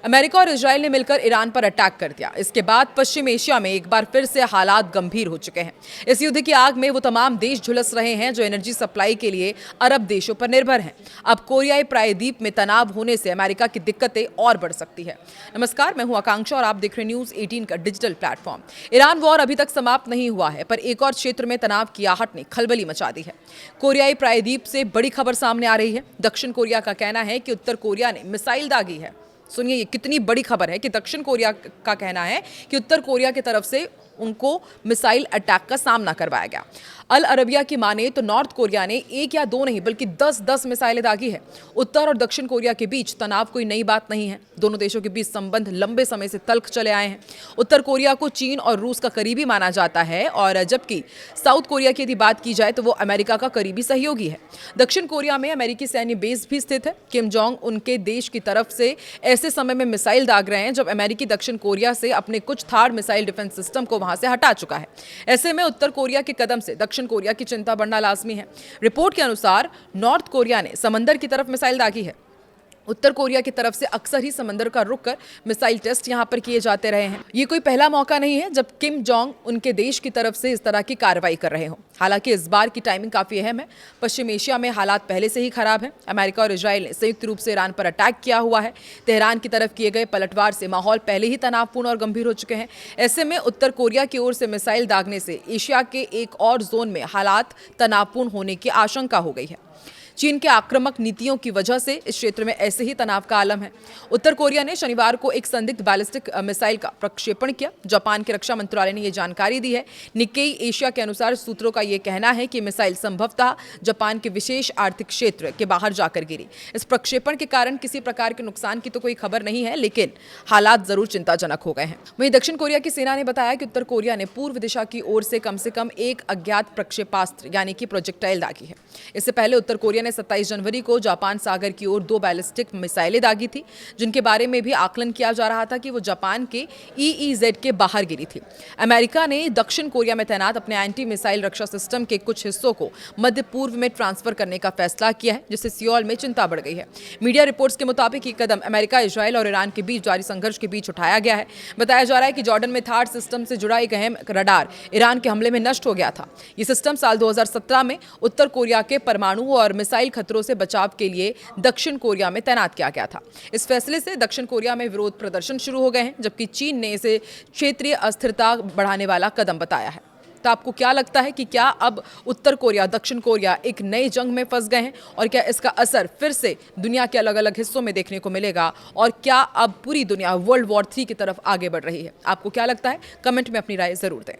America और Israel ने मिलकर ईरान पर अटैक कर दिया। इसके बाद पश्चिम एशिया में एक बार फिर से हालात गंभीर हो चुके हैं। इस युद्ध की आग में वो तमाम देश झुलस रहे हैं जो एनर्जी सप्लाई के लिए अरब देशों पर निर्भर हैं। अब कोरियाई प्रायद्वीप में तनाव होने से अमेरिका की दिक्कतें और बढ़ सकती है। नमस्कार, मैं हूं आकांक्षा और आप देख रहे हैं न्यूज 18 का डिजिटल प्लेटफॉर्म। ईरान वॉर अभी तक समाप्त नहीं हुआ है, पर एक और क्षेत्र में तनाव की आहट ने खलबली मचा दी है। कोरियाई प्रायद्वीप से बड़ी खबर सामने आ रही है। दक्षिण कोरिया का कहना है कि उत्तर कोरिया ने मिसाइल दागी है। सुनिए, ये कितनी बड़ी खबर है कि दक्षिण कोरिया का कहना है कि उत्तर कोरिया की तरफ से उनको मिसाइल अटैक का सामना करवाया गया। अल अरबिया की माने तो नॉर्थ कोरिया ने एक या दो नहीं बल्कि 10 मिसाइलें दागी है। उत्तर और दक्षिण कोरिया के बीच तनाव कोई नई बात नहीं है। दोनों देशों के बीच संबंध लंबे समय से तल्ख चले आए हैं। उत्तर कोरिया को चीन और रूस का करीबी माना जाता है, और जबकि साउथ कोरिया की यदि बात की जाए तो वो अमेरिका का करीबी सहयोगी है। दक्षिण कोरिया में अमेरिकी सैन्य बेस भी स्थित है। किम जोंग उनके देश की तरफ से ऐसे समय में मिसाइल दाग रहे हैं जब अमेरिकी दक्षिण कोरिया से अपने कुछ थार्ड मिसाइल डिफेंस सिस्टम को वहां से हटा चुका है। ऐसे में उत्तर कोरिया के कदम से दक्षिण कोरिया की चिंता बढ़ना लाजमी है। रिपोर्ट के अनुसार नॉर्थ कोरिया ने समंदर की तरफ मिसाइल दागी है। उत्तर कोरिया की तरफ से अक्सर ही समंदर का रुक कर मिसाइल टेस्ट यहां पर किए जाते रहे हैं। ये कोई पहला मौका नहीं है जब किम जोंग उनके देश की तरफ से इस तरह की कार्रवाई कर रहे हो। हालांकि इस बार की टाइमिंग काफी अहम है। पश्चिम एशिया में हालात पहले से ही खराब है। अमेरिका और इजराइल ने संयुक्त रूप से ईरान पर अटैक किया हुआ है। तेहरान की तरफ किए गए पलटवार से माहौल पहले ही तनावपूर्ण और गंभीर हो चुके हैं। ऐसे में उत्तर कोरिया की ओर से मिसाइल दागने से एशिया के एक और जोन में हालात तनावपूर्ण होने की आशंका हो गई है। चीन के आक्रामक नीतियों की वजह से इस क्षेत्र में ऐसे ही तनाव का आलम है। उत्तर कोरिया ने शनिवार को एक संदिग्ध बैलिस्टिक मिसाइल का प्रक्षेपण किया। जापान के रक्षा मंत्रालय ने यह जानकारी दी है। निक्केई एशिया के अनुसार सूत्रों का यह कहना है कि मिसाइल संभवतः जापान के विशेष आर्थिक क्षेत्र के बाहर जाकर गिरी। इस प्रक्षेपण के कारण किसी प्रकार के नुकसान की तो कोई खबर नहीं है, लेकिन हालात जरूर चिंताजनक हो गए हैं। वहीं दक्षिण कोरिया की सेना ने बताया कि उत्तर कोरिया ने पूर्व दिशा की ओर से कम एक अज्ञात प्रक्षेपास्त्र यानी कि प्रोजेक्टाइल दागी है। इससे पहले उत्तर कोरिया ने 27 जनवरी को जापान सागर की ओर 2 बैलिस्टिक मिसाइलें दागी थी, जिनके बारे में भी आकलन किया जा रहा था कि वो जापान के EEZ के बाहर गिरी थी। अमेरिका ने दक्षिण कोरिया में तैनात अपने एंटी मिसाइल रक्षा सिस्टम के कुछ हिस्सों को मध्य पूर्व में ट्रांसफर करने का फैसला किया है, जिससे सियोल में चिंता बढ़ गई है। मीडिया रिपोर्ट्स के मुताबिक ये कदम अमेरिका, इजराइल और ईरान के बीच जारी संघर्ष के बीच उठाया गया है। बताया जा रहा है कि जॉर्डन में थार्ड सिस्टम से जुड़ा एक अहम रडार ईरान के हमले में नष्ट हो गया था। ये सिस्टम साल 2017 में उत्तर कोरिया के परमाणु और मिसाइल खतरों से बचाव के लिए दक्षिण कोरिया में तैनात किया गया था। इस फैसले से दक्षिण कोरिया में विरोध प्रदर्शन शुरू हो गए हैं, जबकि चीन ने इसे क्षेत्रीय अस्थिरता बढ़ाने वाला कदम बताया है। तो आपको क्या लगता है कि क्या अब उत्तर कोरिया, दक्षिण कोरिया एक नई जंग में फंस गए हैं, और क्या इसका असर फिर से दुनिया के अलग अलग हिस्सों में देखने को मिलेगा, और क्या अब पूरी दुनिया वर्ल्ड वॉर 3 की तरफ आगे बढ़ रही है? आपको क्या लगता है? कमेंट में अपनी राय जरूर दें।